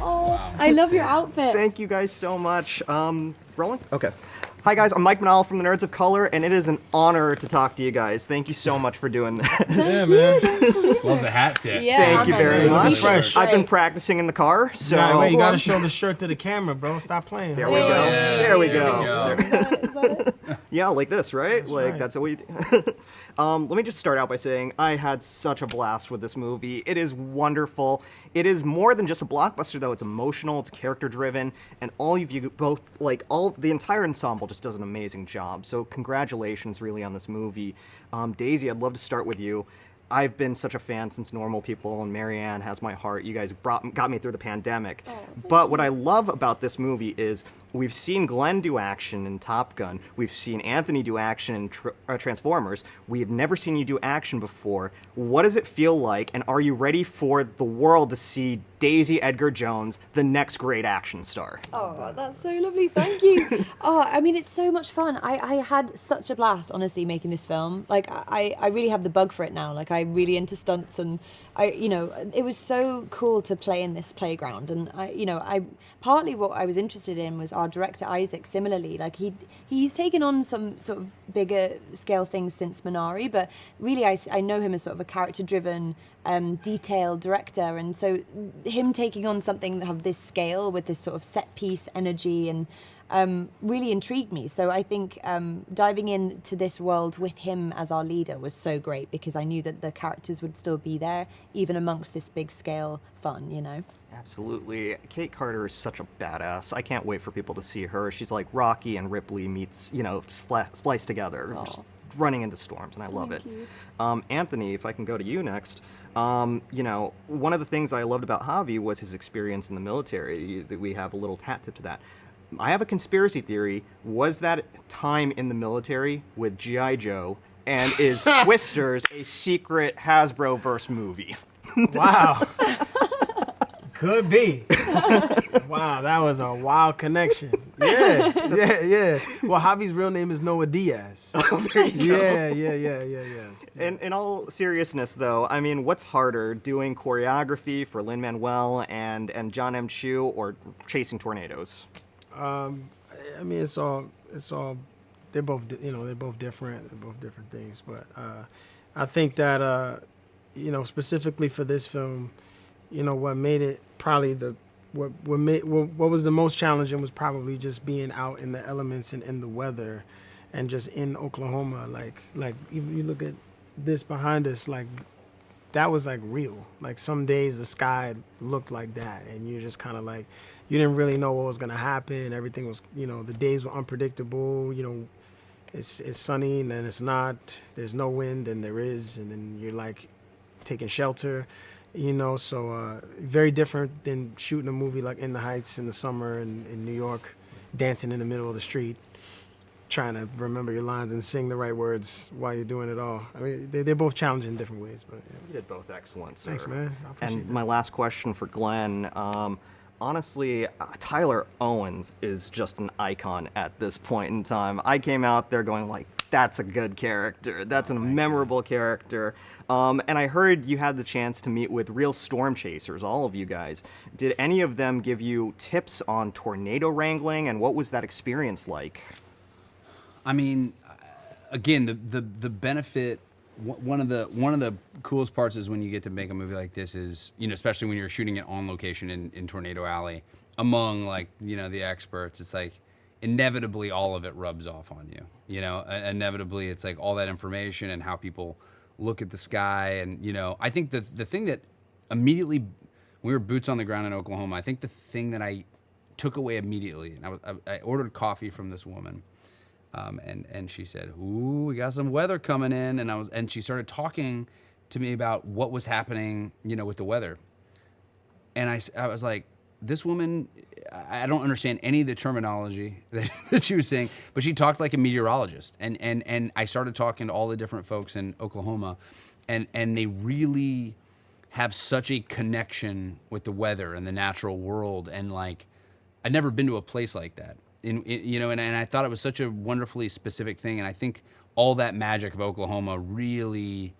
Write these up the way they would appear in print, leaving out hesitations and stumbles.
Oh, Wow. I love your outfit. Thank you guys so much. Rolling? Okay. Hi guys, I'm Mike Manal from the Nerds of Color, and it is an honor to talk to you guys. Thank you so much for doing this. Yeah, man. Love the hat tip. Yeah, Thank you very much. Fresh. I've been practicing in the car, so Nah, wait, you gotta show the shirt to the camera, bro. Stop playing. there we go. There we There go. we go. Is that it? Yeah, like this, right? right. That's what we do. Let me just start out by saying I had such a blast with this movie. It is wonderful. It is more than just a blockbuster, though. It's emotional, it's character-driven, and all of you both, like, the entire ensemble just does an amazing job. So congratulations, really, on this movie. Daisy, I'd love to start with you. I've been such a fan since Normal People, and Marianne has my heart. You guys got me through the pandemic. But what I love about this movie is we've seen Glenn do action in Top Gun. We've seen Anthony do action in Transformers. We have never seen you do action before. What does it feel like, and are you ready for the world to see Daisy Edgar-Jones, the next great action star? Oh, that's so lovely. Thank you. Oh, I mean, it's so much fun. I had such a blast, honestly, making this film. Like, I really have the bug for it now. Like, I'm really into stunts, and it was so cool to play in this playground. And I partly what I was interested in was our director Isaac. Similarly, like he's taken on some sort of bigger scale things since Minari, but really I know him as sort of a character-driven, detailed director, and so him taking on something of this scale with this sort of set piece energy and really intrigued me. So I think diving into this world with him as our leader was so great, because I knew that the characters would still be there even amongst this big scale fun, Absolutely. Kate Carter is such a badass. I can't wait for people to see her. She's like Rocky and Ripley meets, spliced together, just running into storms, and I love it. Anthony, if I can go to you next. One of the things I loved about Javi was his experience in the military. We have a little hat tip to that. I have a conspiracy theory. Was that time in the military with G.I. Joe, and is Twisters a secret Hasbro-verse movie? Wow. Could be. Wow, that was a wild connection. Yeah. Well, Javi's real name is Noah Diaz. Oh, there you go. Yes. In all seriousness, though, I mean, what's harder, doing choreography for Lin-Manuel and John M. Chu, or chasing tornadoes? I mean, it's all. They're both different. They're both different things. But I think that specifically for this film, what made it probably what was the most challenging was probably just being out in the elements and in the weather, and just in Oklahoma. Like even you look at this behind us, like that was like real. Like some days the sky looked like that, and you're just kind of like, you didn't really know what was gonna happen. Everything was, the days were unpredictable. It's sunny and then it's not. There's no wind and there is, and then you're like taking shelter. So very different than shooting a movie like In the Heights in the summer in New York, dancing in the middle of the street, trying to remember your lines and sing the right words while you're doing it all. I mean, they're both challenging in different ways, but yeah. You did both excellent, sir. Thanks, man. I appreciate And that. my last question for Glenn. Honestly, Tyler Owens is just an icon at this point in time. I came out there going like, that's a good character. That's a memorable character. And I heard you had the chance to meet with real storm chasers, all of you guys. Did any of them give you tips on tornado wrangling, and what was that experience like? I mean, again, the benefit. One of the coolest parts is when you get to make a movie like this is, especially when you're shooting it on location in Tornado Alley among the experts. It's like inevitably all of it rubs off on you. Inevitably it's like all that information and how people look at the sky. And I think the thing that immediately, when we were boots on the ground in Oklahoma, I think the thing that I took away immediately, and I ordered coffee from this woman. And she said, "Ooh, we got some weather coming in," and she started talking to me about what was happening, with the weather. And I was like, this woman, I don't understand any of the terminology that she was saying, but she talked like a meteorologist. And I started talking to all the different folks in Oklahoma, and they really have such a connection with the weather and the natural world. And like, I'd never been to a place like that. And I thought it was such a wonderfully specific thing. And I think all that magic of Oklahoma really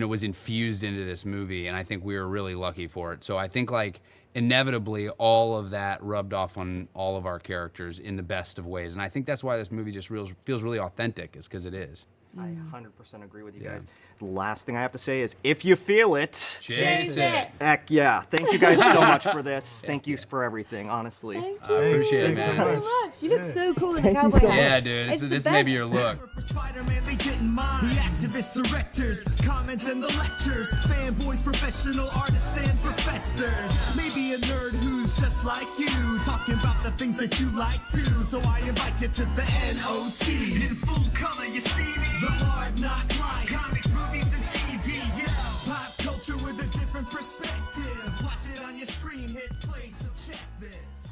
was infused into this movie, and I think we were really lucky for it. So I think like inevitably all of that rubbed off on all of our characters in the best of ways, and I think that's why this movie just feels really authentic, is because it is. I 100% agree with you Yeah. guys. The last thing I have to say is, if you feel it, Chase it. heck yeah. Thank you guys so much for this. Thank you for everything, honestly. Thank I appreciate it, Thanks so man. you much. so much. You look Yeah. so cool in a Thank you cowboy so hat. much. Yeah, dude, It's the this may be best. your look. For Spider-Man, they didn't mind. The activist directors, comments and the lectures, fanboys, professional artists and professors. Maybe a nerd who's just like you, talking about the things that you like too. So I invite you to the NOC. In full color, you see me. The hard knock life, comics, movies, and TV. Yeah, pop culture with a different perspective. Watch it on your screen, hit play, so check this.